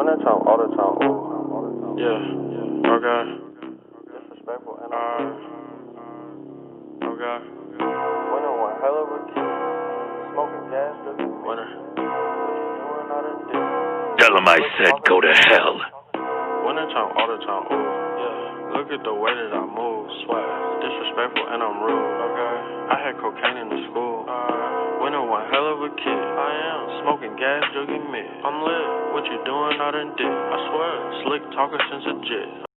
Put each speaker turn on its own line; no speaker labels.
that time all the time. Ooh.
Yeah. Okay.
Disrespectful and
Okay.
winner one hell of a kid. Smoking gas, drinking me.
Winner.
What you doing out of dick?
Tell him I said go to hell.
Winner time all the time. Ooh. Yeah. Look at the way that I move. Swag. Disrespectful and I'm rude. Okay. I had cocaine in the school. Winner one hell of a kid. I am. Smoking gas, drinking me. I'm lit. What you doing out in dick? I swear. Slick talker since a jit.